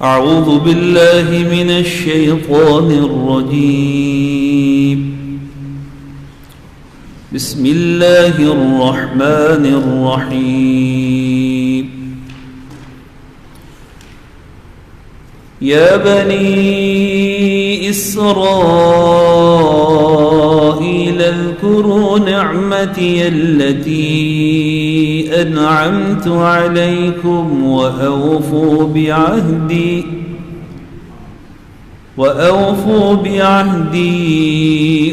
أعوذ بالله من الشيطان الرجيم. بسم الله الرحمن الرحيم. يا بني إسرائيل اذكروا نعمتي التي أنعمت عليكم وأوفوا بعهدي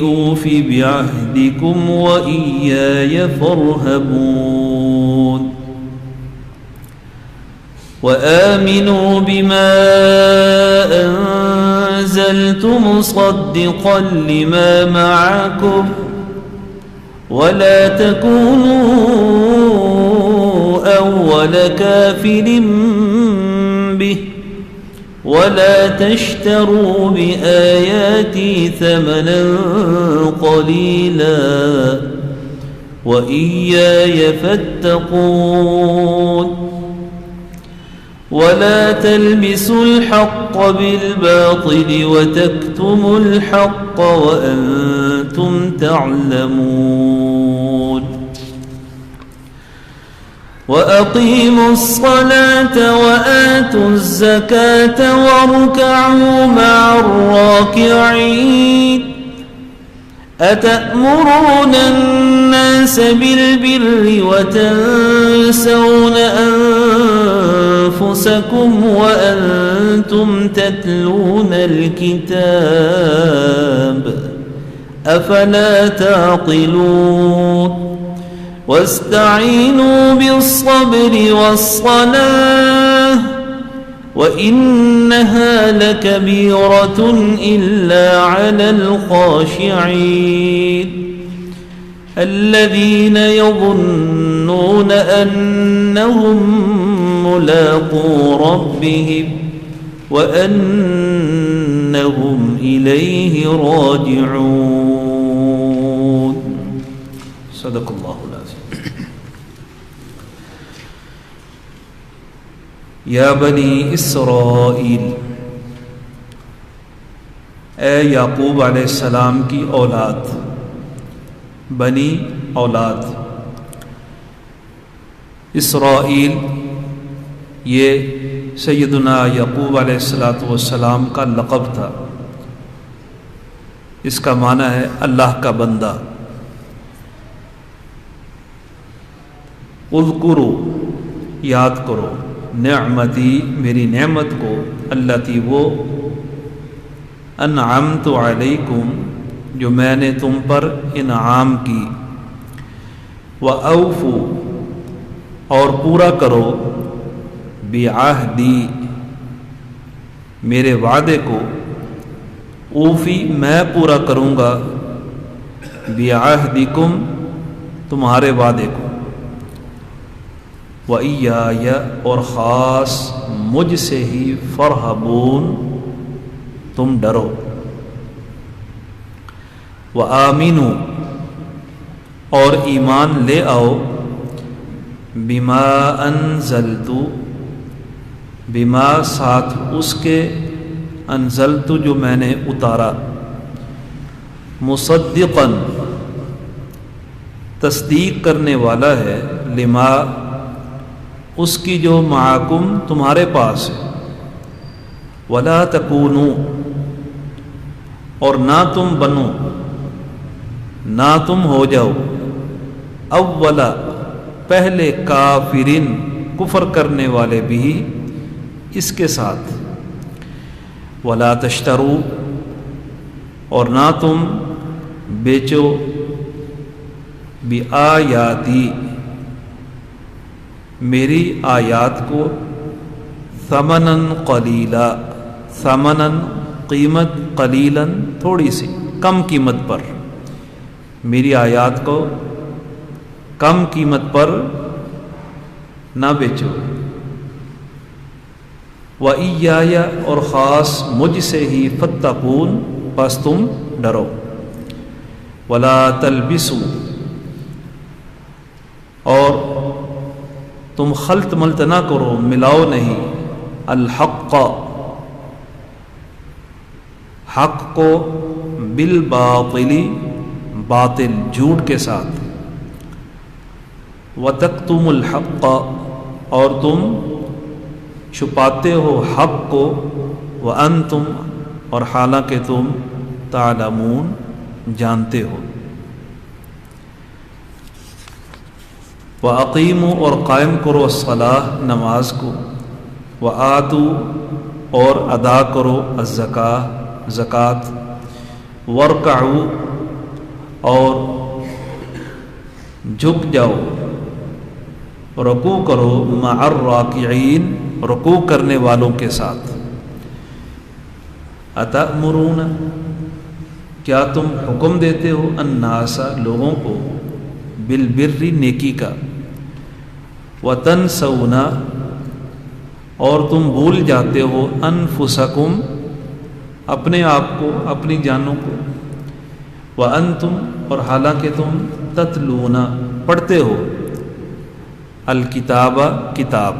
أوف بعهدكم وإياي فارهبون. وآمنوا بما أنزلت مصدقا لما معكم ولا تكونوا أول كافر به ولا تشتروا بآياتي ثمنا قليلا وإياي فاتقون. ولا تلبسوا الحق بالباطل وتكتموا الحق وأنتم تعلمون. وأقيموا الصلاة وآتوا الزكاة واركعوا مع الراكعين. أتأمرون الناس بالبر وتنسون أنفسكم وأنتم تتلون الكتاب أفلا تعقلون. واستعينوا بالصبر والصلاة وإنها لكبيرة إلا على الخاشعين الذين يظنون أنهم ملاقو ربهم وأنهم إليه راجعون. صدق الله العظيم. یا بنی اسرائیل، اے یعقوب علیہ السلام کی اولاد، بنی اولاد. اسرائیل یہ سیدنا یعقوب علیہ السلام کا لقب تھا. اس کا معنی ہے اللہ کا بندہ. اذکروا، یاد کرو، نعمتی، میری نعمت کو، اللتی، وہ، انعمت علیکم، جو میں نے تم پر انعام کی، وَأَوْفُوا، اور پورا کرو، بعہدی، میرے وعدے کو، اوفی، میں پورا کروں گا، بعہدکم، تمہارے وعدے کو، وَإِيَّايَ، اور خاص مجھ سے ہی، فَارْهَبُونَ، تم ڈرو، وَآمِنُوا، اور ایمان لے آؤ، بِمَا أَنزَلْتُ، بِمَا ساتھ اس کے، أَنزَلْتُ جو میں نے اتارا، مُصَدِّقًا تصدیق کرنے والا ہے، لِمَا اس کی جو معکم تمہارے پاس ہے، وَلَا تَكُونُوا، اور نہ تم بنو، نہ تم ہو جاؤ، اولا، پہلے، کافرین، کفر کرنے والے بھی اس کے ساتھ، وَلَا تَشْتَرُوا، اور نہ تم بیچو، بِآیاتی، میری آیات کو، ثمناً قلیلا، ثمناً قیمت، قلیلاً تھوڑی سی، کم قیمت پر، میری آیات کو کم قیمت پر نہ بیچو، وَإِيَّايَ، اور خاص مجھ سے ہی، فَاتَّقُونَ، پس تم ڈرو، وَلَا تَلْبِسُوا، اور تم خلط ملط نہ کرو، ملاؤ نہیں، الحق، حق کو بالباطل باطل جھوٹ کے ساتھ، وتکتم الحق اور تم چھپاتے ہو حق کو، وانتم اور حالانکہ تم تعلمون جانتے ہو۔ وَأَقِیمُوا اور قائم کرو الصلاۃ نماز کو، وَآتُوا اور ادا کرو الزکاۃ زکوٰۃ، وَارْکَعُوا اور جھک جاؤ رکوع کرو، مع الراکعین رکوع کرنے والوں کے ساتھ۔ اتأمرون کیا تم حکم دیتے ہو الناس لوگوں کو، بالبر نیکی کا، وتنسون اور تم بھول جاتے ہو انفسکم اپنے آپ کو، اپنی جانوں کو، وانتم اور حالانکہ تم تتلون پڑھتے ہو الکتاب کتاب،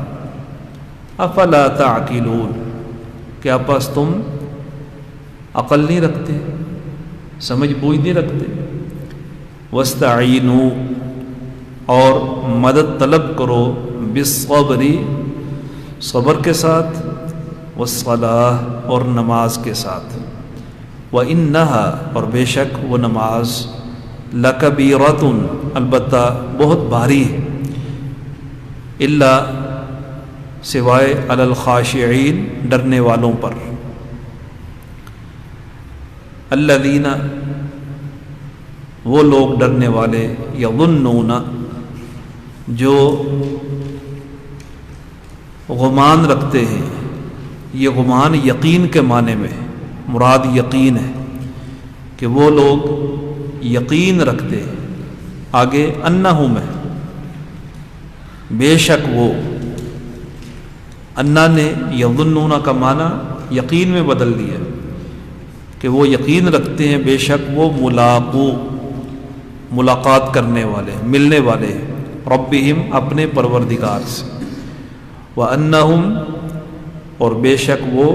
افلا تعقلون کیا پس تم عقل نہیں رکھتے، سمجھ بوجھ نہیں رکھتے۔ واستعینوا اور مدد طلب کرو بالصبر صبر کے ساتھ، والصلاۃ اور نماز کے ساتھ، وانہا اور بے شک وہ نماز لکبیرۃ البتہ بہت بھاری ہے، الا سوائے علی الخاشعین ڈرنے والوں پر، الذین وہ لوگ ڈرنے والے، یظنون جو گمان رکھتے ہیں، یہ گمان یقین کے معنی میں مراد یقین ہے کہ وہ لوگ یقین رکھتے ہیں، آگے انہم ہے بے شک وہ، انا نے یظنون کا معنی یقین میں بدل دیا کہ وہ یقین رکھتے ہیں بے شک وہ ملاقات کرنے والے، ملنے والے ربہم اپنے پروردگار سے، وانہم اور بے شک وہ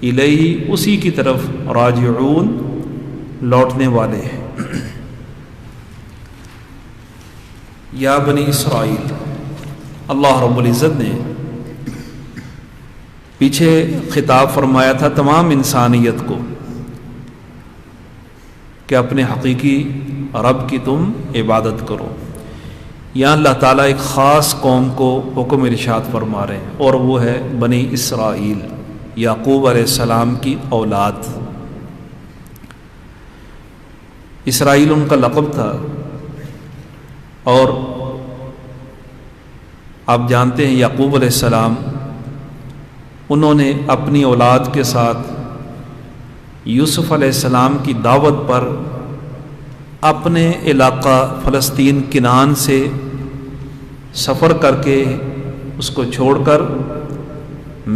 الیہ اسی کی طرف راجعون لوٹنے والے ہیں۔ یا بنی اسرائیل، اللہ رب العزت نے پیچھے خطاب فرمایا تھا تمام انسانیت کو کہ اپنے حقیقی رب کی تم عبادت کرو۔ یہاں اللہ تعالیٰ ایک خاص قوم کو حکم ارشاد فرما رہے ہیں، اور وہ ہے بنی اسرائیل، یعقوب علیہ السلام کی اولاد۔ اسرائیل ان کا لقب تھا، اور آپ جانتے ہیں یعقوب علیہ السلام انہوں نے اپنی اولاد کے ساتھ یوسف علیہ السلام کی دعوت پر اپنے علاقہ فلسطین کنعان سے سفر کر کے اس کو چھوڑ کر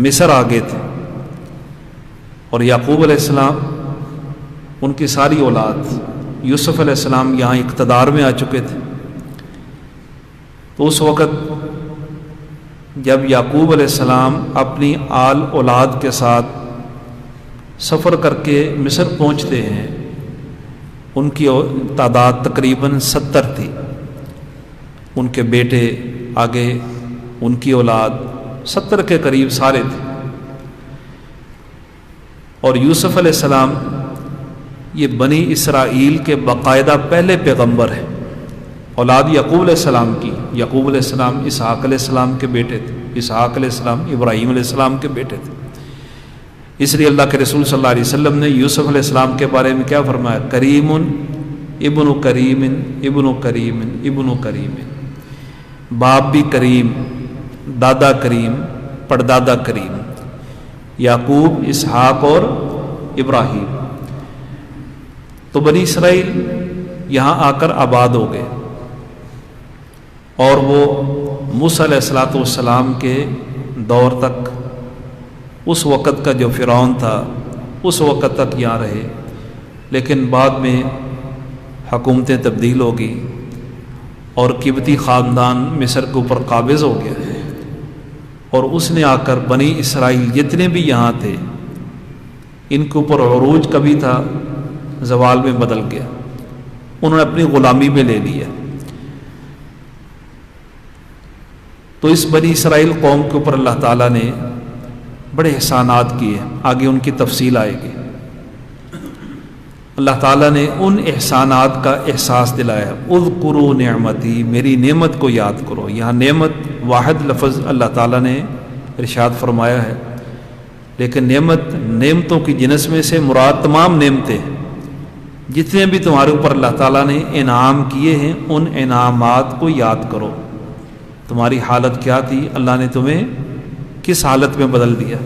مصر آ گئے تھے، اور یعقوب علیہ السلام ان کی ساری اولاد یوسف علیہ السلام یہاں اقتدار میں آ چکے تھے۔ تو اس وقت جب یعقوب علیہ السلام اپنی آل اولاد کے ساتھ سفر کر کے مصر پہنچتے ہیں، ان کی تعداد تقریباً 70 تھی، ان کے بیٹے آگے ان کی اولاد 70 کے قریب سارے تھے۔ اور یوسف علیہ السلام یہ بنی اسرائیل کے باقاعدہ پہلے پیغمبر ہیں، اولاد یعقوب علیہ السلام کی۔ یعقوب علیہ السلام اسحاق علیہ السلام کے بیٹے تھے، اسحاق علیہ السلام ابراہیم علیہ السلام کے بیٹے تھے۔ اس لیے اللہ کے رسول صلی اللہ علیہ وسلم نے یوسف علیہ السلام کے بارے میں کیا فرمایا؟ کریم ابن کریم ابن کریم ابن کریم، باپ بھی کریم، دادا کریم، پردادا کریم، یعقوب، اسحاق اور ابراہیم۔ تو بنی اسرائیل یہاں آ کر آباد ہو گئے، اور وہ موسیٰ علیہ السلام کے دور تک، اس وقت کا جو فرعون تھا اس وقت تک یہاں رہے، لیکن بعد میں حکومتیں تبدیل ہو گئی اور قبطی خاندان مصر کے اوپر قابض ہو گیا، اور اس نے آ کر بنی اسرائیل جتنے بھی یہاں تھے ان کے اوپر عروج کبھی تھا، زوال میں بدل گیا، انہوں نے اپنی غلامی میں لے لیا۔ تو اس بنی اسرائیل قوم کے اوپر اللہ تعالیٰ نے بڑے احسانات کیے، آگے ان کی تفصیل آئے گی۔ اللہ تعالیٰ نے ان احسانات کا احساس دلایا، اذکروا نعمتی، میری نعمت کو یاد کرو۔ یہاں نعمت واحد لفظ اللہ تعالیٰ نے ارشاد فرمایا ہے، لیکن نعمتوں کی جنس میں سے مراد تمام نعمتیں، جتنے بھی تمہارے اوپر اللہ تعالیٰ نے انعام کیے ہیں ان انعامات کو یاد کرو۔ تمہاری حالت کیا تھی، اللہ نے تمہیں کس حالت میں بدل دیا۔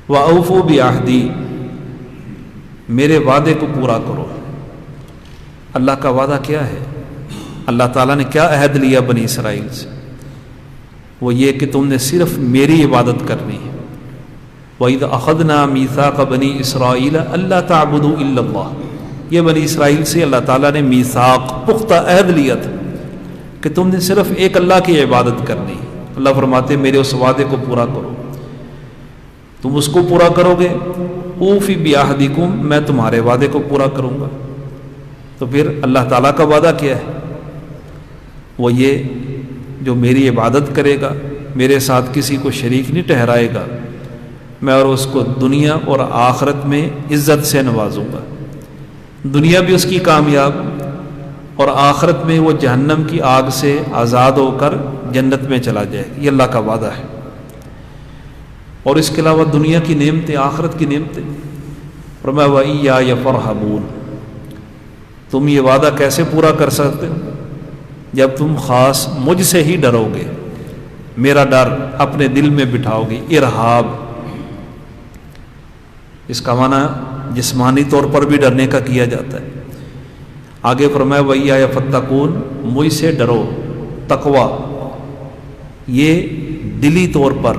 وَأَوْفُوا بِعَهْدِي، میرے وعدے کو پورا کرو۔ اللہ کا وعدہ کیا ہے؟ اللہ تعالیٰ نے کیا عہد لیا بنی اسرائیل سے؟ وہ یہ کہ تم نے صرف میری عبادت کرنی ہے۔ وَإِذْ أَخَذْنَا مِيثَاقَ بَنِي إِسْرَائِيلَ أَلَّا تَعْبُدُوا إِلَّا اللَّهَ، یہ بنی اسرائیل سے اللہ تعالیٰ نے میثاق، پختہ عہد لیا تھا کہ تم نے صرف ایک اللہ کی عبادت کرنی ہے۔ اللہ فرماتے میرے اس وعدے کو پورا کرو، تم اس کو پورا کرو گے، اوفی بعہدکم، میں تمہارے وعدے کو پورا کروں گا۔ تو پھر اللہ تعالیٰ کا وعدہ کیا ہے؟ وہ یہ جو میری عبادت کرے گا، میرے ساتھ کسی کو شریک نہیں ٹھہرائے گا، میں اور اس کو دنیا اور آخرت میں عزت سے نوازوں گا۔ دنیا بھی اس کی کامیاب اور آخرت میں وہ جہنم کی آگ سے آزاد ہو کر جنت میں چلا جائے گا۔ یہ اللہ کا وعدہ ہے۔ اور اس کے علاوہ دنیا کی نعمتیں، آخرت کی نعمتیں، فرمایا وَإِيَّايَ فَارْهَبُونَ، تم یہ وعدہ کیسے پورا کر سکتے ہو جب تم خاص مجھ سے ہی ڈرو گے، میرا ڈر اپنے دل میں بٹھاؤ گے۔ ارہاب، اس کا معنی جسمانی طور پر بھی ڈرنے کا کیا جاتا ہے۔ آگے فرمایا وَإِيَّايَ فَاتَّقُونَ، مجھ سے ڈرو۔ تقویٰ یہ دلی طور پر،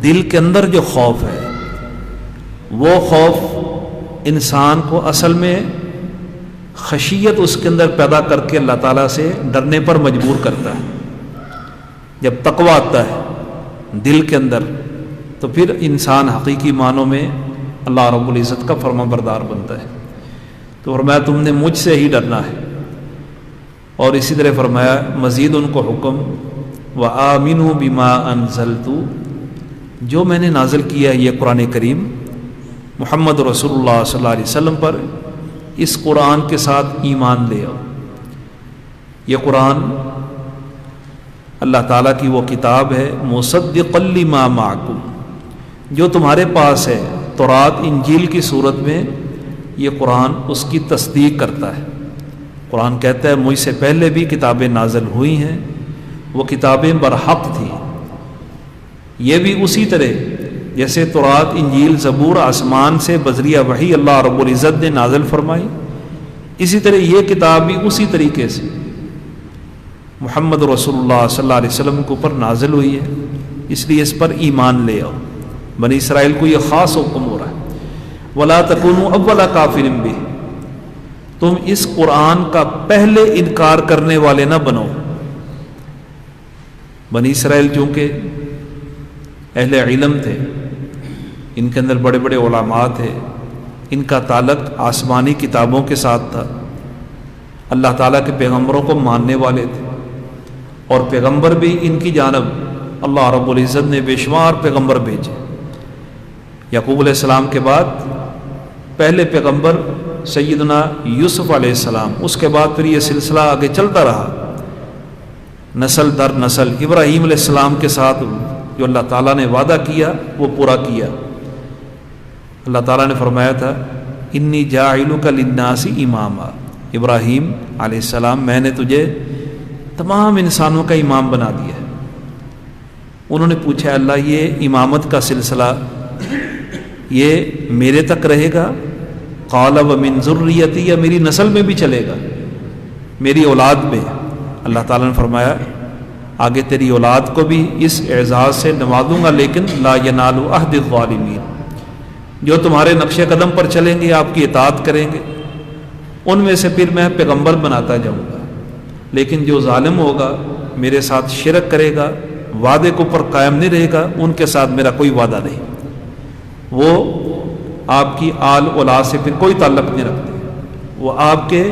دل کے اندر جو خوف ہے، وہ خوف انسان کو اصل میں خشیت اس کے اندر پیدا کر کے اللہ تعالیٰ سے ڈرنے پر مجبور کرتا ہے۔ جب تقویٰ آتا ہے دل کے اندر تو پھر انسان حقیقی معنوں میں اللہ رب العزت کا فرما بردار بنتا ہے۔ تو فرمایا تم نے مجھ سے ہی ڈرنا ہے۔ اور اسی طرح فرمایا مزید ان کو حکم وَآمِنُوا بِمَا أَنزَلْتُ، جو میں نے نازل کیا ہے یہ قرآن کریم محمد رسول اللہ صلی اللہ علیہ وسلم پر، اس قرآن کے ساتھ ایمان لے آؤ۔ یہ قرآن اللہ تعالیٰ کی وہ کتاب ہے مصدقا لما معکم، جو تمہارے پاس ہے تورات انجیل کی صورت میں، یہ قرآن اس کی تصدیق کرتا ہے۔ قرآن کہتا ہے مجھ سے پہلے بھی کتابیں نازل ہوئی ہیں، وہ کتابیں برحق تھیں۔ یہ بھی اسی طرح جیسے تورات انجیل زبور آسمان سے بذریعہ وحی اللہ رب العزت نے نازل فرمائی، اسی طرح یہ کتاب بھی اسی طریقے سے محمد رسول اللہ صلی اللہ علیہ وسلم کے اوپر نازل ہوئی ہے، اس لیے اس پر ایمان لے آؤ۔ بنی اسرائیل کو یہ خاص حکم ہو رہا ہے وَلَا تَكُونُوا أَوَّلَ كَافِرٍ بِهِ، تم اس قرآن کا پہلے انکار کرنے والے نہ بنو۔ بنی اسرائیل چونکہ اہل علم تھے، ان کے اندر بڑے بڑے علماء تھے، ان کا تعلق آسمانی کتابوں کے ساتھ تھا، اللہ تعالیٰ کے پیغمبروں کو ماننے والے تھے، اور پیغمبر بھی ان کی جانب اللہ رب العزت نے بے شمار پیغمبر بھیجے۔ یعقوب علیہ السلام کے بعد پہلے پیغمبر سیدنا یوسف علیہ السلام، اس کے بعد پھر یہ سلسلہ آگے چلتا رہا، نسل در نسل۔ ابراہیم علیہ السلام کے ساتھ جو اللہ تعالیٰ نے وعدہ کیا وہ پورا کیا۔ اللہ تعالیٰ نے فرمایا تھا انی جاعلک للناس اماما، ابراہیم علیہ السلام میں نے تجھے تمام انسانوں کا امام بنا دیا ہے۔ انہوں نے پوچھا اللہ یہ امامت کا سلسلہ یہ میرے تک رہے گا؟ قال ومن ذریتی، یا میری نسل میں بھی چلے گا، میری اولاد میں؟ اللہ تعالیٰ نے فرمایا آگے تیری اولاد کو بھی اس اعزاز سے نوازوں گا، لیکن لا ینال عہد الظالمین، جو تمہارے نقش قدم پر چلیں گے، آپ کی اطاعت کریں گے، ان میں سے پھر میں پیغمبر بناتا جاؤں گا، لیکن جو ظالم ہوگا، میرے ساتھ شرک کرے گا، وعدے کو پر قائم نہیں رہے گا، ان کے ساتھ میرا کوئی وعدہ نہیں۔ وہ آپ کی آل اولاد سے پھر کوئی تعلق نہیں رکھتے، وہ آپ کے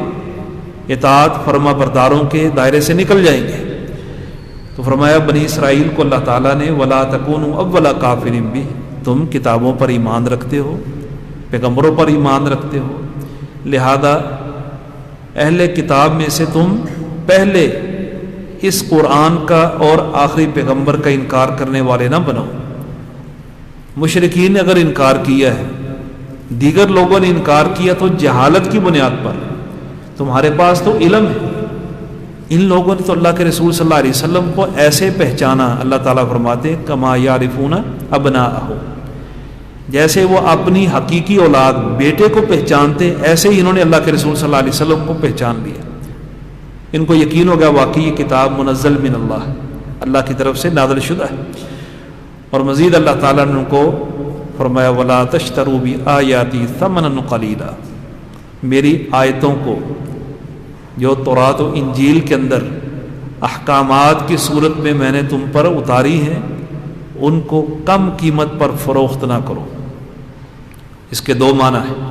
اطاعت فرما برداروں کے دائرے سے نکل جائیں گے۔ تو فرمایا بنی اسرائیل کو اللہ تعالیٰ نے وَلَا تَكُونُوا أَوَّلَ كَافِرٍ بِهِ، تم کتابوں پر ایمان رکھتے ہو، پیغمبروں پر ایمان رکھتے ہو، لہذا اہل کتاب میں سے تم پہلے اس قرآن کا اور آخری پیغمبر کا انکار کرنے والے نہ بنو۔ مشرکین نے اگر انکار کیا ہے، دیگر لوگوں نے انکار کیا تو جہالت کی بنیاد پر، تمہارے پاس تو علم ہے۔ ان لوگوں نے تو اللہ کے رسول صلی اللہ علیہ وسلم کو ایسے پہچانا، اللہ تعالیٰ فرماتے ہیں کما یعرفون ابناءہم، جیسے وہ اپنی حقیقی اولاد بیٹے کو پہچانتے، ایسے ہی انہوں نے اللہ کے رسول صلی اللہ علیہ وسلم کو پہچان لیا۔ ان کو یقین ہو گیا واقعی یہ کتاب منزل من اللہ، اللہ کی طرف سے نازل شدہ ہے۔ اور مزید اللہ تعالیٰ نے ان کو فرمایا وَلَا تَشْتَرُوا بِآيَاتِي ثَمَنًا قَلِيلًا، میری آیتوں کو جو تورات و انجیل کے اندر احکامات کی صورت میں نے تم پر اتاری ہیں، ان کو کم قیمت پر فروخت نہ کرو۔ اس کے دو معنی ہیں۔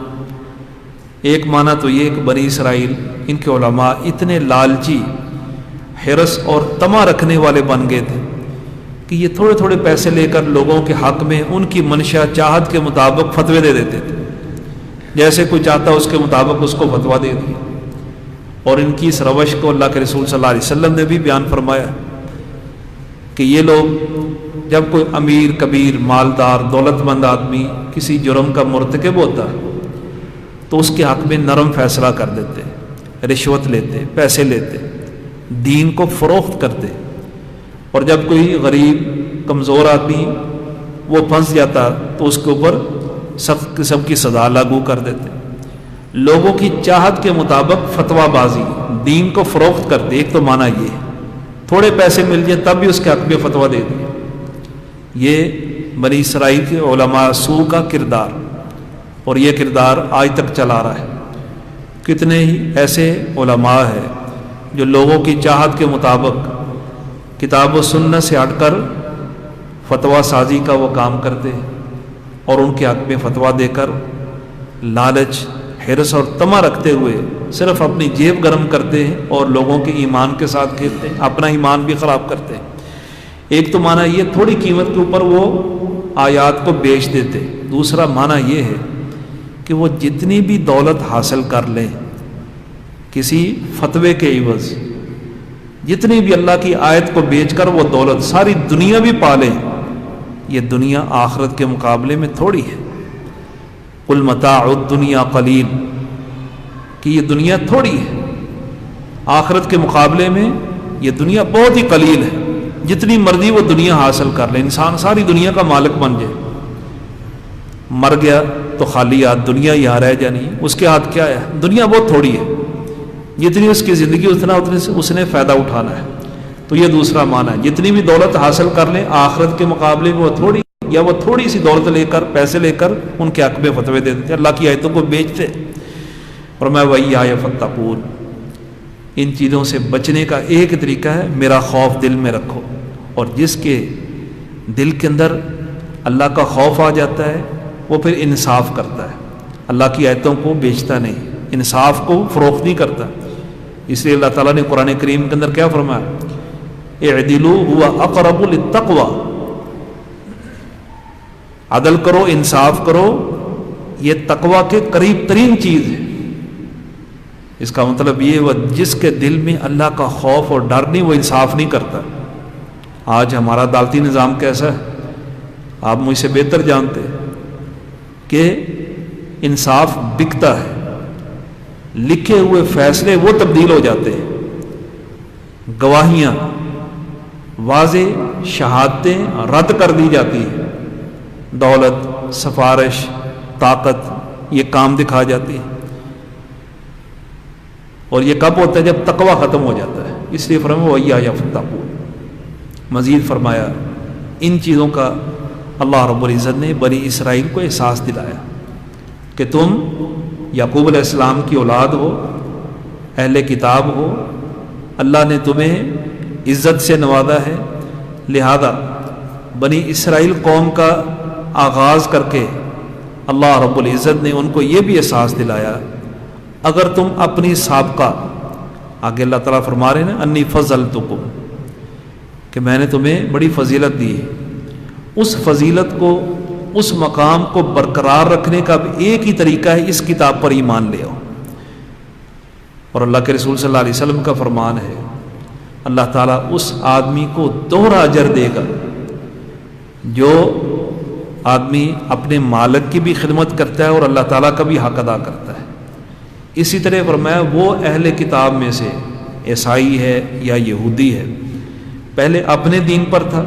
ایک معنی تو یہ کہ بنی اسرائیل، ان کے علماء اتنے لالچی، حرص اور طمع رکھنے والے بن گئے تھے کہ یہ تھوڑے تھوڑے پیسے لے کر لوگوں کے حق میں ان کی منشا چاہت کے مطابق فتوے دے دیتے تھے، جیسے کوئی چاہتا اس کے مطابق اس کو فتویٰ دے دیا۔ اور ان کی اس روش کو اللہ کے رسول صلی اللہ علیہ وسلم نے بھی بیان فرمایا کہ یہ لوگ جب کوئی امیر کبیر مالدار دولت مند آدمی کسی جرم کا مرتکب ہوتا تو اس کے حق میں نرم فیصلہ کر دیتے، رشوت لیتے، پیسے لیتے، دین کو فروخت کرتے، اور جب کوئی غریب کمزور آدمی وہ پھنس جاتا تو اس کے اوپر سخت قسم کی سزا لاگو کر دیتے۔ لوگوں کی چاہت کے مطابق فتویٰ بازی، دین کو فروخت کرتے۔ ایک تو معنی یہ ہے، تھوڑے پیسے مل جائیں تب بھی اس کے حق میں فتویٰ دے دیا۔ یہ بنی اسرائیل کے علماء سو کا کردار، اور یہ کردار آج تک چلا رہا ہے۔ کتنے ہی ایسے علماء ہیں جو لوگوں کی چاہت کے مطابق کتاب و سنت سے ہٹ کر فتویٰ سازی کا وہ کام کرتے ہیں، اور ان کے حق میں فتویٰ دے کر لالچ، حرص اور طمع رکھتے ہوئے صرف اپنی جیب گرم کرتے ہیں اور لوگوں کے ایمان کے ساتھ کھیلتے ہیں، اپنا ایمان بھی خراب کرتے ہیں۔ ایک تو معنی یہ تھوڑی قیمت کے اوپر وہ آیات کو بیچ دیتے، دوسرا معنی یہ ہے کہ وہ جتنی بھی دولت حاصل کر لیں کسی فتوے کے عوض، جتنی بھی اللہ کی آیت کو بیچ کر وہ دولت ساری دنیا بھی پالیں، یہ دنیا آخرت کے مقابلے میں تھوڑی ہے۔ قل متاع الدنیا قلیل، کہ یہ دنیا تھوڑی ہے، آخرت کے مقابلے میں یہ دنیا بہت ہی قلیل ہے۔ جتنی مرضی وہ دنیا حاصل کر لے، انسان ساری دنیا کا مالک بن جائے، مر گیا تو خالی ہاتھ دنیا یہاں رہ جانی، اس کے ہاتھ کیا ہے؟ دنیا بہت تھوڑی ہے، جتنی اس کی زندگی اتنا اس نے فائدہ اٹھانا ہے۔ تو یہ دوسرا معنی ہے، جتنی بھی دولت حاصل کر لیں آخرت کے مقابلے میں وہ تھوڑی، یا وہ تھوڑی سی دولت لے کر پیسے لے کر ان کے حق میں فتوے دے دیتے، اللہ کی آیتوں کو بیچتے۔ اور میں وہی آیا فتقون، ان چیزوں سے بچنے کا ایک طریقہ ہے میرا خوف دل میں رکھو، اور جس کے دل کے اندر اللہ کا خوف آ جاتا ہے وہ پھر انصاف کرتا ہے، اللہ کی آیتوں کو بیچتا نہیں، انصاف کو فروخت نہیں کرتا۔ اس لیے اللہ تعالیٰ نے قرآن کریم کے اندر کیا فرمایا؟ اعدلوا هو اقرب للتقوی، عدل کرو، انصاف کرو، یہ تقوی کے قریب ترین چیز ہے۔ اس کا مطلب یہ وہ جس کے دل میں اللہ کا خوف اور ڈر نہیں وہ انصاف نہیں کرتا۔ آج ہمارا عدالتی نظام کیسا ہے آپ مجھ سے بہتر جانتے کہ انصاف بکتا ہے، لکھے ہوئے فیصلے وہ تبدیل ہو جاتے ہیں، گواہیاں، واضح شہادتیں رد کر دی جاتی ہیں، دولت، سفارش، طاقت یہ کام دکھا جاتی ہے۔ اور یہ کب ہوتا ہے؟ جب تقوی ختم ہو جاتا ہے۔ اس لیے فرمایا وَإِيَّايَ فَاتَّقُونِ۔ مزید فرمایا ان چیزوں کا اللہ رب العزت نے بنی اسرائیل کو احساس دلایا کہ تم یعقوب علیہ السلام کی اولاد ہو، اہل کتاب ہو، اللہ نے تمہیں عزت سے نوازا ہے، لہذا بنی اسرائیل قوم کا آغاز کر کے اللہ رب العزت نے ان کو یہ بھی احساس دلایا اگر تم اپنی سابقہ، آگے اللہ تعالیٰ فرما رہے ہیں انی فضلتکم، کہ میں نے تمہیں بڑی فضیلت دی ہے، اس فضیلت کو، اس مقام کو برقرار رکھنے کا بھی ایک ہی طریقہ ہے، اس کتاب پر ایمان لے آؤ۔ اور اللہ کے رسول صلی اللہ علیہ وسلم کا فرمان ہے اللہ تعالیٰ اس آدمی کو دوہرا اجر دے گا جو آدمی اپنے مالک کی بھی خدمت کرتا ہے اور اللہ تعالیٰ کا بھی حق ادا کرتا ہے۔ اسی طرح فرمایا وہ اہل کتاب میں سے عیسائی ہے یا یہودی ہے، پہلے اپنے دین پر تھا،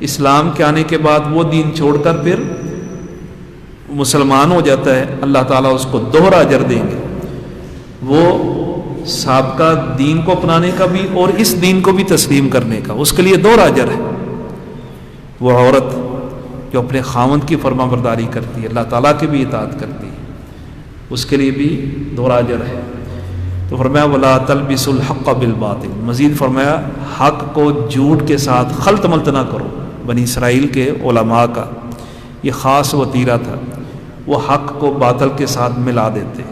اسلام کے آنے کے بعد وہ دین چھوڑ کر پھر مسلمان ہو جاتا ہے، اللہ تعالیٰ اس کو دوہرا اجر دیں گے۔ وہ سابقہ دین کو اپنانے کا بھی اور اس دین کو بھی تسلیم کرنے کا، اس کے لیے دوہرا اجر ہے۔ وہ عورت جو اپنے خاوند کی فرما برداری کرتی ہے، اللہ تعالیٰ کی بھی اطاعت کرتی ہے، اس کے لیے بھی دوہرا اجر ہے۔ تو فرمایا وَلَا تَلْبِسُوا الْحَقَّ بِالْبَاطِلِ، مزید فرمایا حق کو جھوٹ کے ساتھ خلط ملط نہ کرو۔ بنی اسرائیل کے علماء کا یہ خاص وتیرہ تھا، وہ حق کو باطل کے ساتھ ملا دیتے،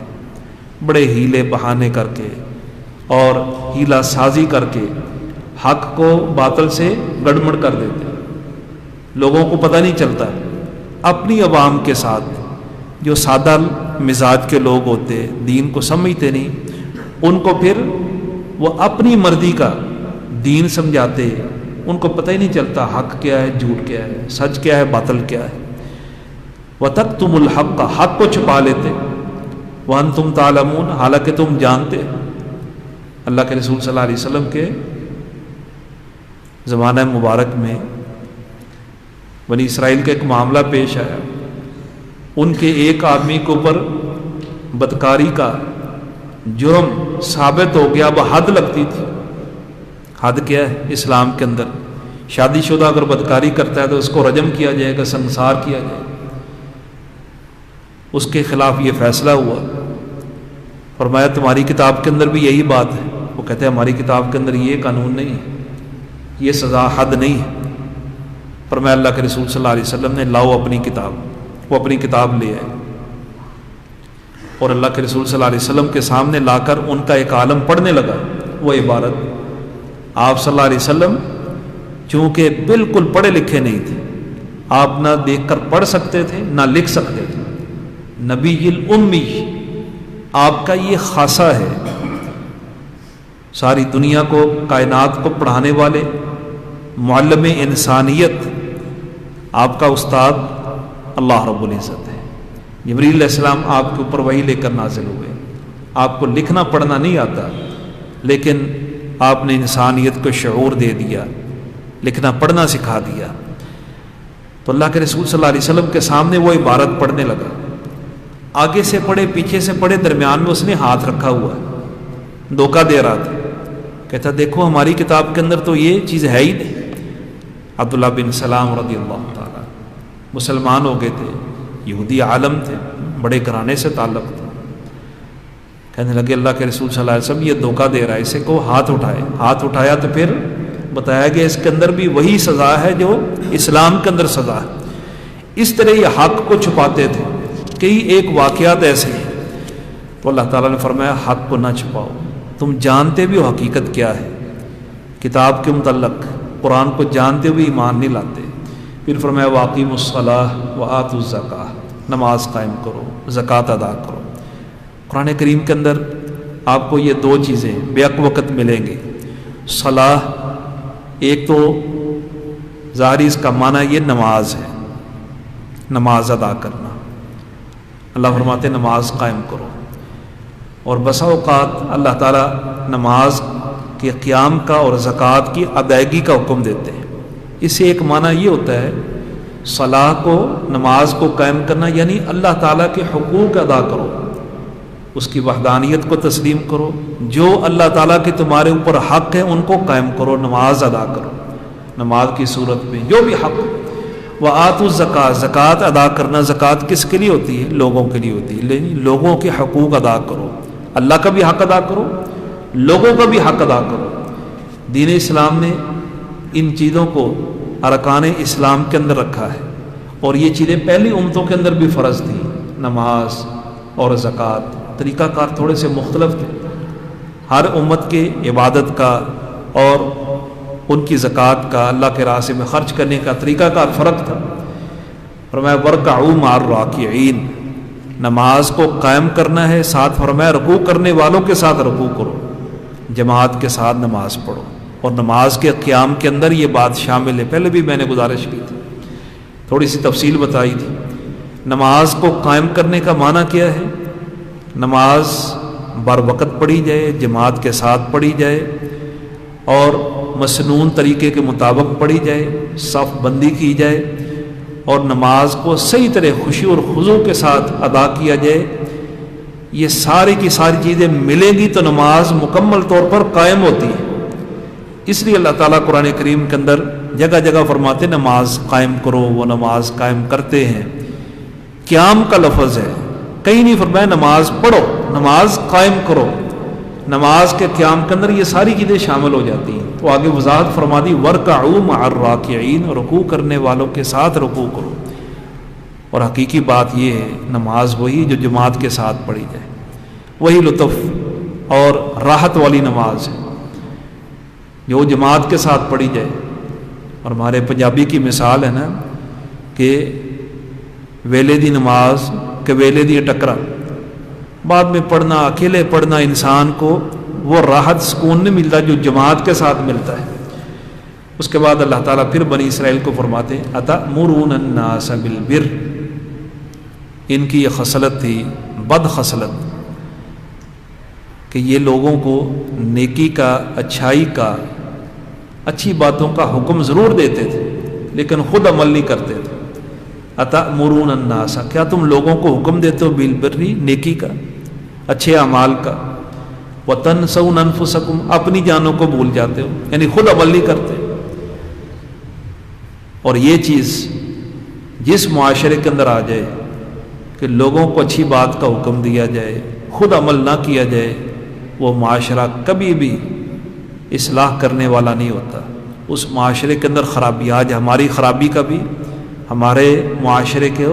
بڑے ہیلے بہانے کر کے اور ہیلا سازی کر کے حق کو باطل سے گڑمڑ کر دیتے، لوگوں کو پتہ نہیں چلتا۔ اپنی عوام کے ساتھ جو سادہ مزاج کے لوگ ہوتے، دین کو سمجھتے نہیں، ان کو پھر وہ اپنی مرضی کا دین سمجھاتے، ان کو پتہ ہی نہیں چلتا حق کیا ہے، جھوٹ کیا ہے، سچ کیا ہے، باطل کیا ہے۔ وَتَكْتُمُ الْحَقَّ، حق کو چھپا لیتے، وَأَنْتُمْ تَعْلَمُونَ، حالانکہ تم جانتے۔ اللہ کے رسول صلی اللہ علیہ وسلم کے زمانہ مبارک میں بنی اسرائیل کا ایک معاملہ پیش آیا، ان کے ایک آدمی کے اوپر بدکاری کا جرم ثابت ہو گیا، وہ حد لگتی تھی۔ حد کیا ہے اسلام کے اندر؟ شادی شدہ اگر بدکاری کرتا ہے تو اس کو رجم کیا جائے گا، سنسار کیا جائے گا۔ اس کے خلاف یہ فیصلہ ہوا، فرمایا تمہاری کتاب کے اندر بھی یہی بات ہے؟ وہ کہتے ہیں ہماری کتاب کے اندر یہ قانون نہیں ہے، یہ سزا حد نہیں ہے۔ فرمایا اللہ کے رسول صلی اللہ علیہ وسلم نے لاؤ اپنی کتاب، وہ اپنی کتاب لے آئے اور اللہ کے رسول صلی اللہ علیہ وسلم کے سامنے لا کر ان کا ایک عالم پڑھنے لگا وہ عبارت۔ آپ صلی اللہ علیہ وسلم چونکہ بالکل پڑھے لکھے نہیں تھے، آپ نہ دیکھ کر پڑھ سکتے تھے نہ لکھ سکتے تھے، نبی الامی، آپ کا یہ خاصہ ہے، ساری دنیا کو، کائنات کو پڑھانے والے، معلم انسانیت، آپ کا استاد اللہ رب العزت ہے۔ جبریل علیہ السلام آپ کے اوپر وحی لے کر نازل ہوئے، آپ کو لکھنا پڑھنا نہیں آتا، لیکن آپ نے انسانیت کو شعور دے دیا، لکھنا پڑھنا سکھا دیا۔ تو اللہ کے رسول صلی اللہ علیہ وسلم کے سامنے وہ عبارت پڑھنے لگا، آگے سے پڑھے پیچھے سے پڑھے، درمیان میں اس نے ہاتھ رکھا ہوا ہے، دھوکہ دے رہا تھا، کہتا دیکھو ہماری کتاب کے اندر تو یہ چیز ہے ہی نہیں۔ عبداللہ بن سلام رضی اللہ تعالیٰ مسلمان ہو گئے تھے، یہودی عالم تھے، بڑے گھرانے سے تعلق تھا، کہنے لگے اللہ کے رسول صلی اللہ علیہ وسلم یہ دھوکہ دے رہا ہے، اسے کو ہاتھ اٹھائے۔ ہاتھ اٹھایا تو پھر بتایا کہ اس کے اندر بھی وہی سزا ہے جو اسلام کے اندر سزا ہے۔ اس طرح یہ حق کو چھپاتے تھے۔ کئی ایک واقعات ایسے ہیں تو اللہ تعالیٰ نے فرمایا حق کو نہ چھپاؤ، تم جانتے بھی ہو حقیقت کیا ہے، کتاب کے متعلق قرآن کو جانتے ہوئے ایمان نہیں لاتے۔ پھر فرمایا واقیموا الصلاۃ وآتوا الزکاۃ، نماز قائم کرو، زکوٰۃ ادا کرو۔ قرآن کریم کے اندر آپ کو یہ دو چیزیں بیک وقت ملیں گی۔ صلاح، ایک تو ظاہری اس کا معنی یہ نماز ہے، نماز ادا کرنا، اللہ فرماتے ہیں نماز قائم کرو، اور بسا اوقات اللہ تعالیٰ نماز کے قیام کا اور زکوٰۃ کی ادائیگی کا حکم دیتے ہیں۔ اس سے ایک معنی یہ ہوتا ہے صلاح کو، نماز کو قائم کرنا، یعنی اللہ تعالیٰ کے حقوق ادا کرو، اس کی وحدانیت کو تسلیم کرو، جو اللہ تعالیٰ کے تمہارے اوپر حق ہے ان کو قائم کرو، نماز ادا کرو، نماز کی صورت میں جو بھی حق۔ وآتوا الزکاۃ، زکوٰۃ ادا کرنا، زکوٰۃ کس کے لیے ہوتی ہے؟ لوگوں کے لیے ہوتی ہے، لیکن لوگوں کے حقوق ادا کرو، اللہ کا بھی حق ادا کرو، لوگوں کا بھی حق ادا کرو۔ دین اسلام نے ان چیزوں کو ارکان اسلام کے اندر رکھا ہے، اور یہ چیزیں پہلی امتوں کے اندر بھی فرض تھیں، نماز اور زکوٰۃ، طریقہ کار تھوڑے سے مختلف تھے، ہر امت کے عبادت کا اور ان کی زکوٰۃ کا، اللہ کے راستے میں خرچ کرنے کا طریقہ کار فرق تھا۔ فرمایا وَارْكَعُوا مَعَ الرَّاكِعِينَ، نماز کو قائم کرنا ہے، ساتھ فرمایا رکوع کرنے والوں کے ساتھ رکوع کرو، جماعت کے ساتھ نماز پڑھو۔ اور نماز کے قیام کے اندر یہ بات شامل ہے، پہلے بھی میں نے گزارش کی تھی، تھوڑی سی تفصیل بتائی تھی۔ نماز کو قائم کرنے کا معنی کیا ہے؟ نماز بر وقت پڑھی جائے، جماعت کے ساتھ پڑھی جائے اور مسنون طریقے کے مطابق پڑھی جائے، صف بندی کی جائے اور نماز کو صحیح طرح خوشی اور خضوع کے ساتھ ادا کیا جائے۔ یہ ساری کی ساری چیزیں ملیں گی تو نماز مکمل طور پر قائم ہوتی ہے۔ اس لیے اللہ تعالیٰ قرآن کریم کے اندر جگہ جگہ فرماتے نماز قائم کرو، وہ نماز قائم کرتے ہیں۔ قیام کا لفظ ہے، کہیں نہیں فرمایا نماز پڑھو، نماز قائم کرو۔ نماز کے قیام کے اندر یہ ساری چیزیں شامل ہو جاتی ہیں۔ تو آگے وضاحت فرما دی وَارْكَعُوا مَعَ الرَّاكِعِينَ، رکوع کرنے والوں کے ساتھ رکوع کرو۔ اور حقیقی بات یہ ہے نماز وہی جو جماعت کے ساتھ پڑھی جائے، وہی لطف اور راحت والی نماز ہے جو جماعت کے ساتھ پڑھی جائے۔ اور ہمارے پنجابی کی مثال ہے نا کہ ویلے دی نماز کہ ویلے دی ٹکرا، بعد میں پڑھنا، اکیلے پڑھنا انسان کو وہ راحت سکون نہیں ملتا جو جماعت کے ساتھ ملتا ہے۔ اس کے بعد اللہ تعالیٰ پھر بنی اسرائیل کو فرماتے ہیں أَتَأْمُرُونَ النَّاسَ بِالْبِرِّ، ان کی یہ خصلت تھی، بد خصلت، کہ یہ لوگوں کو نیکی کا، اچھائی کا، اچھی باتوں کا حکم ضرور دیتے تھے لیکن خود عمل نہیں کرتے تھے۔ أَتَأْمُرُونَ النَّاسَ، کیا تم لوگوں کو حکم دیتے ہو بِالْبِرِّ، نیکی کا، اچھے اعمال کا، وَتَنْسَوْنَ أَنفُسَكُمْ، اپنی جانوں کو بھول جاتے ہو، یعنی خود عمل نہیں کرتے۔ اور یہ چیز جس معاشرے کے اندر آ جائے کہ لوگوں کو اچھی بات کا حکم دیا جائے، خود عمل نہ کیا جائے، وہ معاشرہ کبھی بھی اصلاح کرنے والا نہیں ہوتا۔ اس معاشرے کے اندر خرابی، آج ہماری خرابی کا بھی، ہمارے معاشرے کے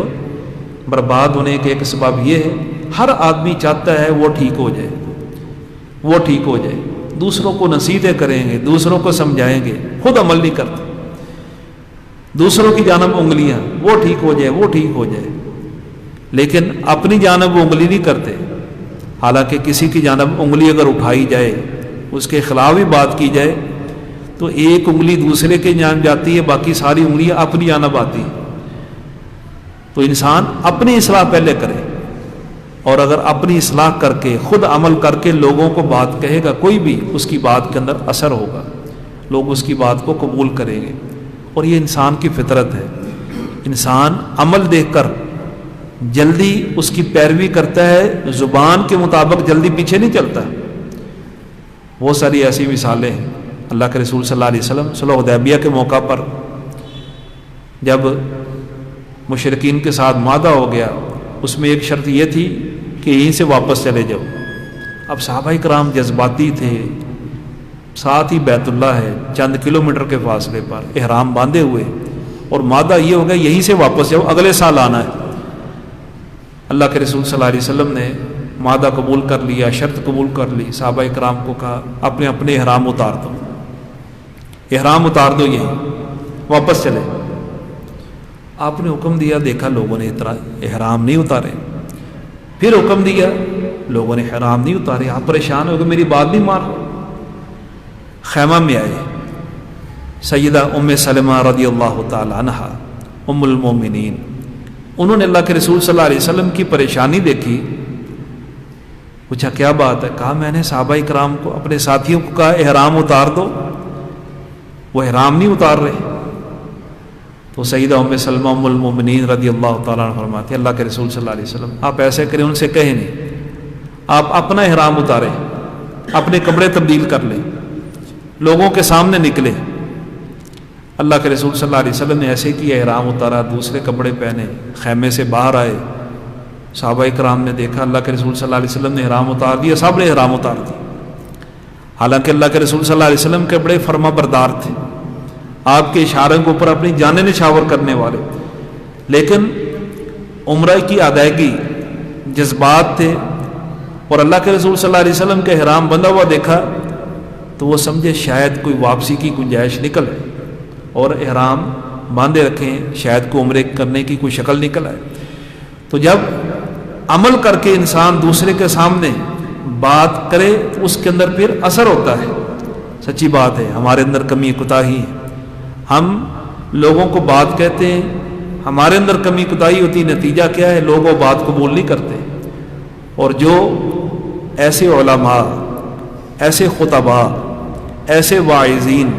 برباد ہونے کے ایک سبب یہ ہے ہر آدمی چاہتا ہے وہ ٹھیک ہو جائے، وہ ٹھیک ہو جائے، دوسروں کو نصیحتیں کریں گے، دوسروں کو سمجھائیں گے، خود عمل نہیں کرتے، دوسروں کی جانب انگلیاں، وہ ٹھیک ہو جائے، وہ ٹھیک ہو جائے، لیکن اپنی جانب وہ انگلی نہیں کرتے۔ حالانکہ کسی کی جانب انگلی اگر اٹھائی جائے، اس کے خلاف ہی بات کی جائے تو ایک انگلی دوسرے کے جانب جاتی ہے، باقی ساری انگلیاں اپنی جانب آتی ہیں۔ تو انسان اپنی اصلاح پہلے کرے، اور اگر اپنی اصلاح کر کے خود عمل کر کے لوگوں کو بات کہے گا، کوئی بھی اس کی بات کے اندر اثر ہوگا، لوگ اس کی بات کو قبول کریں گے۔ اور یہ انسان کی فطرت ہے، انسان عمل دیکھ کر جلدی اس کی پیروی کرتا ہے، زبان کے مطابق جلدی پیچھے نہیں چلتا۔ وہ ساری ایسی مثالیں ہیں۔ اللہ کے رسول صلی اللہ علیہ وسلم صلح حدیبیہ کے موقع پر جب مشرکین کے ساتھ معاہدہ ہو گیا، اس میں ایک شرط یہ تھی کہ یہیں سے واپس چلے جاؤ۔ اب صحابہ کرام جذباتی تھے، ساتھ ہی بیت اللہ ہے، چند کلومیٹر کے فاصلے پر، احرام باندھے ہوئے، اور معاہدہ یہ ہو گیا یہیں سے واپس جاؤ، اگلے سال آنا ہے۔ اللہ کے رسول صلی اللہ علیہ وسلم نے معاہدہ قبول کر لیا، شرط قبول کر لی، صحابہ کرام کو کہا اپنے اپنے احرام اتار دو، احرام اتار دو، یہیں واپس چلے۔ آپ نے حکم دیا، دیکھا لوگوں نے احرام نہیں اتارے، پھر حکم دیا، لوگوں نے احرام نہیں اتارے، آپ پریشان ہو گئے، میری بات نہیں مان رہے۔ خیمہ میں آئے، سیدہ ام سلمہ رضی اللہ تعالی عنہ ام المومنین، انہوں نے اللہ کے رسول صلی اللہ علیہ وسلم کی پریشانی دیکھی، پوچھا کیا بات ہے؟ کہا میں نے صحابہ کرام کو، اپنے ساتھیوں کو کہا احرام اتار دو، وہ احرام نہیں اتار رہے۔ تو سیدہ ام سلمہ ام المومنین رضی اللہ تعالیٰ عنہ فرماتے ہیں اللہ کے رسول صلی اللہ علیہ وسلم آپ ایسے کریں، ان سے کہیں نہیں، آپ اپنا احرام اتاریں، اپنے کپڑے تبدیل کر لیں، لوگوں کے سامنے نکلے۔ اللہ کے رسول صلی اللہ علیہ وسلم نے ایسے کیا، احرام اتارا، دوسرے کپڑے پہنے، خیمے سے باہر آئے، صحابہ کرام نے دیکھا اللہ کے رسول صلی اللہ علیہ وسلم نے احرام اتار دیا، سب نے احرام اتار دیا۔ حالانکہ اللہ کے رسول صلی اللہ علیہ وسلم کے بڑے فرما بردار تھے، آپ کے اشارے کے اوپر اپنی جانیں نچھاور کرنے والے، لیکن عمرہ کی ادائیگی جذبات تھے اور اللہ کے رسول صلی اللہ علیہ وسلم کے احرام بندھا ہوا دیکھا تو وہ سمجھے شاید کوئی واپسی کی گنجائش نکل ہے اور احرام باندھے رکھیں، شاید کو عمرے کرنے کی کوئی شکل نکل آئے۔ تو جب عمل کر کے انسان دوسرے کے سامنے بات کرے تو اس کے اندر پھر اثر ہوتا ہے۔ سچی بات ہے، ہمارے اندر کمی کوتاہی ہے، ہم لوگوں کو بات کہتے ہیں، ہمارے اندر کمی کوتاہی ہوتی، نتیجہ کیا ہے؟ لوگ وہ بات قبول نہیں کرتے۔ اور جو ایسے علماء، ایسے خطباء، ایسے واعظین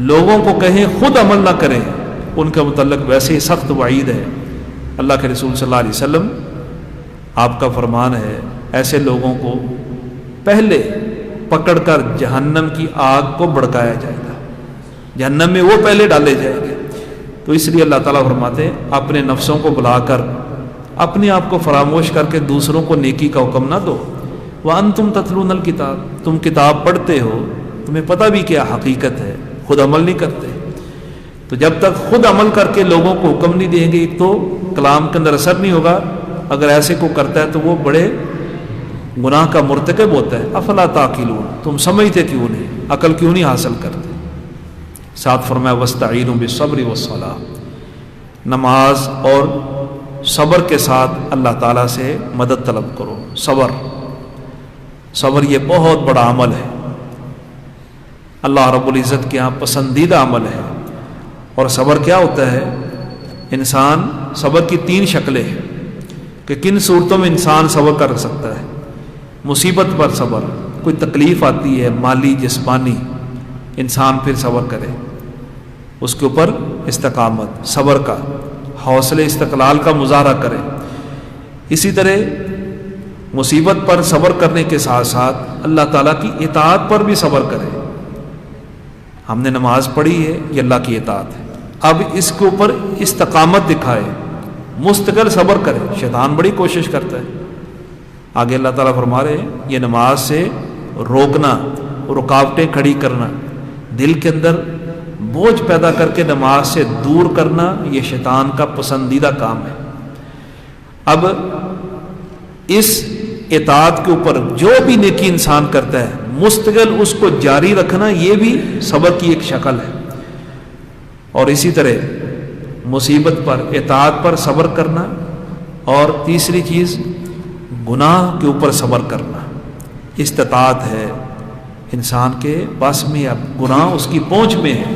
لوگوں کو کہیں خود عمل نہ کریں، ان کے متعلق ویسے ہی سخت وعید ہے۔ اللہ کے رسول صلی اللہ علیہ وسلم آپ کا فرمان ہے ایسے لوگوں کو پہلے پکڑ کر جہنم کی آگ کو بھڑکایا جائے گا، جہنم میں وہ پہلے ڈالے جائیں گے۔ تو اس لیے اللہ تعالیٰ فرماتے ہیں اپنے نفسوں کو بلا کر، اپنے آپ کو فراموش کر کے دوسروں کو نیکی کا حکم نہ دو۔ وَأَنْتُمْ تَتْلُونَ الْكِتَابَ، تم کتاب پڑھتے ہو، تمہیں پتہ بھی کیا حقیقت ہے، خود عمل نہیں کرتے۔ تو جب تک خود عمل کر کے لوگوں کو حکم نہیں دیں گے، ایک تو کلام کے اندر اثر نہیں ہوگا، اگر ایسے کو کرتا ہے تو وہ بڑے گناہ کا مرتکب ہوتا ہے۔ افلا تعقلون، تم سمجھتے کیوں نہیں، عقل کیوں نہیں حاصل کرتے؟ ساتھ فرمایا وَاسْتَعِینُوا بِالصَّبْرِ وَالصَّلَاةِ، نماز اور صبر کے ساتھ اللہ تعالیٰ سے مدد طلب کرو۔ صبر یہ بہت بڑا عمل ہے، اللہ رب العزت کے ہاں پسندیدہ عمل ہے۔ اور صبر کیا ہوتا ہے؟ انسان صبر کی 3 شکلیں ہیں کہ کن صورتوں میں انسان صبر کر سکتا ہے۔ مصیبت پر صبر، کوئی تکلیف آتی ہے مالی جسمانی، انسان پھر صبر کرے، اس کے اوپر استقامت، صبر کا، حوصلے استقلال کا مظاہرہ کرے۔ اسی طرح مصیبت پر صبر کرنے کے ساتھ ساتھ اللہ تعالیٰ کی اطاعت پر بھی صبر کرے۔ ہم نے نماز پڑھی ہے، یہ اللہ کی اطاعت ہے، اب اس کے اوپر استقامت دکھائے، مستقل صبر کرے۔ شیطان بڑی کوشش کرتا ہے، آگے اللہ تعالیٰ فرما رہے ہیں یہ نماز سے روکنا، رکاوٹیں کھڑی کرنا، دل کے اندر بوجھ پیدا کر کے نماز سے دور کرنا، یہ شیطان کا پسندیدہ کام ہے۔ اب اس اطاعت کے اوپر جو بھی نیکی انسان کرتا ہے مستقل اس کو جاری رکھنا، یہ بھی صبر کی ایک شکل ہے۔ اور اسی طرح مصیبت پر، اطاعت پر صبر کرنا، اور تیسری چیز گناہ کے اوپر صبر کرنا۔ استطاعت ہے انسان کے بس میں، اب گناہ اس کی پہنچ میں ہے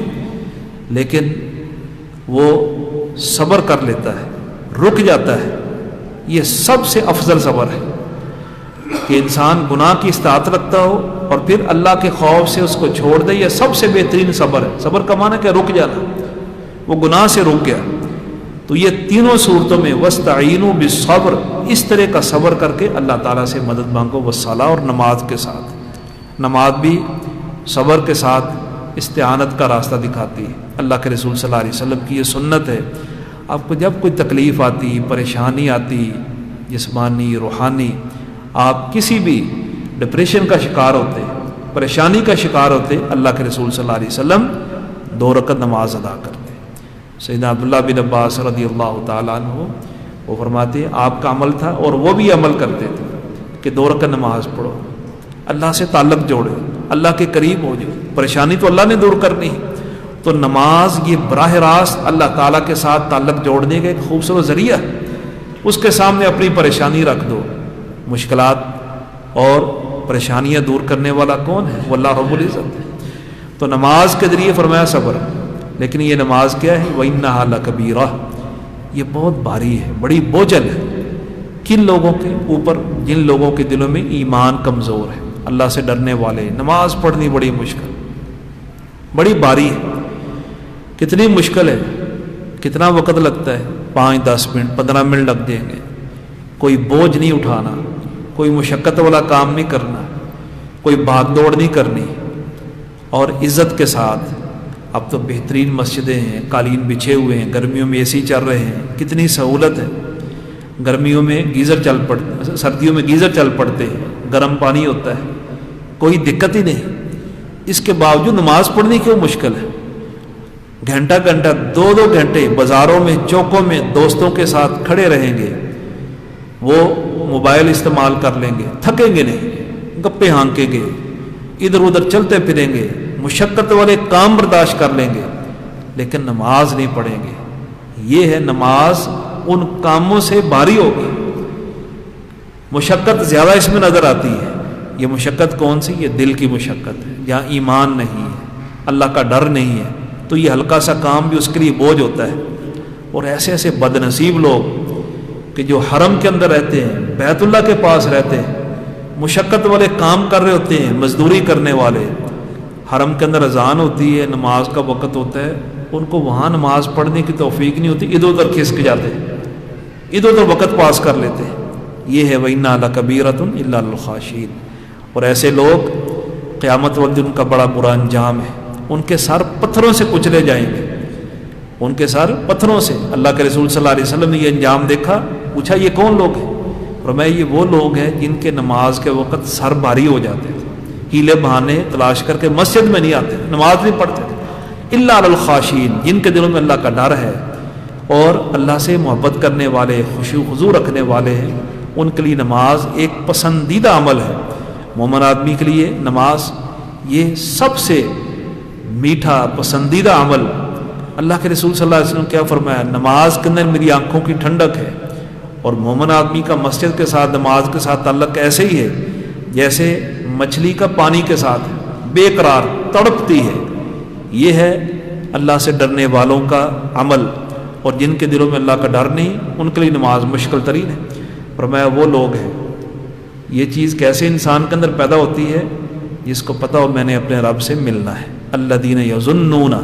لیکن وہ صبر کر لیتا ہے، رک جاتا ہے، یہ سب سے افضل صبر ہے کہ انسان گناہ کی استطاعت رکھتا ہو اور پھر اللہ کے خوف سے اس کو چھوڑ دے، یہ سب سے بہترین صبر ہے۔ صبر کا معنی کہ رک جانا، وہ گناہ سے رک گیا۔ تو یہ تینوں صورتوں میں وَاسْتَعِینُوا بِالصَّبْرِ، اس طرح کا صبر کر کے اللہ تعالیٰ سے مدد مانگو۔ وَالصَّلَاةِ، اور نماز کے ساتھ، نماز بھی صبر کے ساتھ استعانت کا راستہ دکھاتی ہے۔ اللہ کے رسول صلی اللہ علیہ وسلم کی یہ سنت ہے، آپ کو جب کوئی تکلیف آتی، پریشانی آتی، جسمانی روحانی، آپ کسی بھی ڈپریشن کا شکار ہوتے، پریشانی کا شکار ہوتے، اللہ کے رسول صلی اللہ علیہ وسلم 2 رکعت نماز ادا کرتے۔ سیدنا عبداللہ بن عباس رضی اللہ تعالیٰ عنہ وہ فرماتے ہیں آپ کا عمل تھا اور وہ بھی عمل کرتے تھے کہ 2 رکعت نماز پڑھو، اللہ سے تعلق جوڑو، اللہ کے قریب ہو جاؤ، پریشانی تو اللہ نے دور کرنی ہے۔ تو نماز یہ براہ راست اللہ تعالیٰ کے ساتھ تعلق جوڑنے کا ایک خوبصورت ذریعہ ہے۔ اس کے سامنے اپنی پریشانی رکھ دو، مشکلات اور پریشانیاں دور کرنے والا کون ہے؟ وہ اللہ رب العزت ہے۔ تو نماز کے ذریعے فرمایا صبر، لیکن یہ نماز کیا ہے؟ وَإِنَّهَا لَكَبِيرَةٌ، یہ بہت بھاری ہے، بڑی بوجھل ہے۔ کن لوگوں کے اوپر؟ جن لوگوں کے دلوں میں ایمان کمزور ہے، اللہ سے ڈرنے والے۔ نماز پڑھنی بڑی مشکل، بڑی بھاری ہے۔ کتنی مشکل ہے، کتنا وقت لگتا ہے؟ 5 10 منٹ 15 منٹ لگ جائیں گے۔ کوئی بوجھ نہیں اٹھانا، کوئی مشقت والا کام نہیں کرنا، کوئی بھاگ دوڑ نہیں کرنی، اور عزت کے ساتھ۔ اب تو بہترین مسجدیں ہیں، قالین بچھے ہوئے ہیں، گرمیوں میں اے سی چل رہے ہیں، کتنی سہولت ہے۔ گرمیوں میں گیزر چل پڑتے، سردیوں میں گیزر چل پڑتے ہیں، گرم پانی ہوتا ہے، کوئی دقت ہی نہیں۔ اس کے باوجود نماز پڑھنی کیوں مشکل ہے؟ گھنٹہ گھنٹہ 2-2 گھنٹے بازاروں میں چوکوں میں دوستوں کے ساتھ کھڑے رہیں گے، وہ موبائل استعمال کر لیں گے، تھکیں گے نہیں، گپے ہانکیں گے، ادھر ادھر چلتے پھریں گے، مشقت والے کام برداشت کر لیں گے، لیکن نماز نہیں پڑھیں گے۔ یہ ہے نماز ان کاموں سے بھاری ہوگی، مشقت زیادہ اس میں نظر آتی ہے۔ یہ مشقت کون سی؟ یہ دل کی مشقت ہے، جہاں ایمان نہیں ہے، اللہ کا ڈر نہیں ہے، تو یہ ہلکا سا کام بھی اس کے لیے بوجھ ہوتا ہے۔ اور ایسے ایسے بد نصیب لوگ کہ جو حرم کے اندر رہتے ہیں، بیت اللہ کے پاس رہتے ہیں، مشقت والے کام کر رہے ہوتے ہیں، مزدوری کرنے والے، حرم کے اندر اذان ہوتی ہے، نماز کا وقت ہوتا ہے، ان کو وہاں نماز پڑھنے کی توفیق نہیں ہوتی، ادھر ادھر کھسک جاتے ہیں، ادھر ادھر وقت پاس کر لیتے ہیں۔ یہ ہے وَإِنَّهَا لَكَبِيرَةٌ إِلَّا لِلْخَاشِعِينَ۔ اور ایسے لوگ قیامت والے دن کا بڑا برا انجام ہے، ان کے سر پتھروں سے کچلے جائیں گے، ان کے سر پتھروں سے۔ اللہ کے رسول صلی اللہ علیہ وسلم نے یہ انجام دیکھا، پوچھا یہ کون لوگ ہیں؟ فرمایا یہ وہ لوگ ہیں جن کے نماز کے وقت سر بھاری ہو جاتے تھے، ہیلے بہانے تلاش کر کے مسجد میں نہیں آتے، نماز نہیں پڑھتے تھے۔ الا علی الخاشعین، جن کے دلوں میں اللہ کا ڈر ہے اور اللہ سے محبت کرنے والے، خشوع خضوع رکھنے والے ہیں، ان کے لیے نماز ایک پسندیدہ عمل ہے۔ مومن آدمی کے لیے نماز یہ سب سے میٹھا پسندیدہ عمل۔ اللہ کے رسول صلی اللہ علیہ وسلم کیا فرمایا؟ نماز کے اندر میری آنکھوں کی ٹھنڈک ہے۔ اور مومن آدمی کا مسجد کے ساتھ، نماز کے ساتھ تعلق ایسے ہی ہے جیسے مچھلی کا پانی کے ساتھ بے قرار تڑپتی ہے۔ یہ ہے اللہ سے ڈرنے والوں کا عمل، اور جن کے دلوں میں اللہ کا ڈر نہیں، ان کے لیے نماز مشکل ترین ہے۔ فرمایا وہ لوگ ہیں۔ یہ چیز کیسے انسان کے اندر پیدا ہوتی ہے؟ جس کو پتہ ہو میں نے اپنے رب سے ملنا ہے۔ الذین یظنون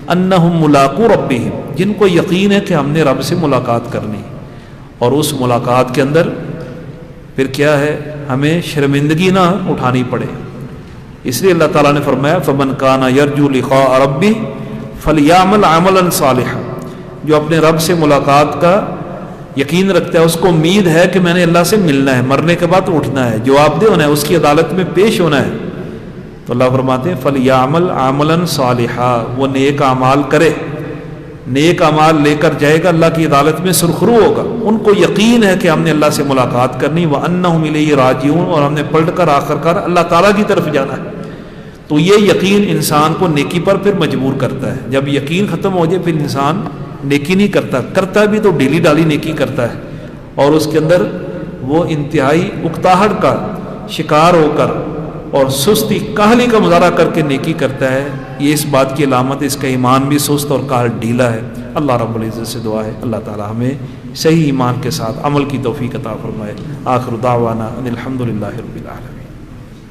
انہم ملاقو ربہم، جن کو یقین ہے کہ ہم نے رب سے ملاقات کرنی، اور اس ملاقات کے اندر پھر کیا ہے؟ ہمیں شرمندگی نہ اٹھانی پڑے۔ اس لیے اللہ تعالیٰ نے فرمایا فمن کان یرجو لقاء ربہ فلیعمل عملا صالحا، جو اپنے رب سے ملاقات کا یقین رکھتا ہے، اس کو امید ہے کہ میں نے اللہ سے ملنا ہے، مرنے کے بعد اٹھنا ہے، جواب دہ ہونا ہے، اس کی عدالت میں پیش ہونا ہے، تو اللہ فرماتے ہیں فلیعمل عملا صالحا، وہ نیک اعمال کرے، نیک اعمال لے کر جائے گا، اللہ کی عدالت میں سرخرو ہوگا۔ ان کو یقین ہے کہ ہم نے اللہ سے ملاقات کرنی، وَأَنَّهُمْ إِلَيْهِ راجعون، اور ہم نے پلٹ کر آخرکار اللہ تعالیٰ کی طرف جانا ہے۔ تو یہ یقین انسان کو نیکی پر پھر مجبور کرتا ہے۔ جب یقین ختم ہو جائے پھر انسان نیکی نہیں کرتا بھی تو ڈیلی ڈالی نیکی کرتا ہے، اور اس کے اندر وہ انتہائی اکتاہٹ کا شکار ہو کر اور سستی کاہلی کا مظاہرہ کر کے نیکی کرتا ہے۔ یہ اس بات کی علامت، اس کا ایمان بھی سست اور کاہل ڈھیلا ہے۔ اللہ رب العزت سے دعا ہے اللہ تعالی ہمیں صحیح ایمان کے ساتھ عمل کی توفیق عطا فرمائے۔ آخر دعوانا ان الحمد للہ رب العالمین۔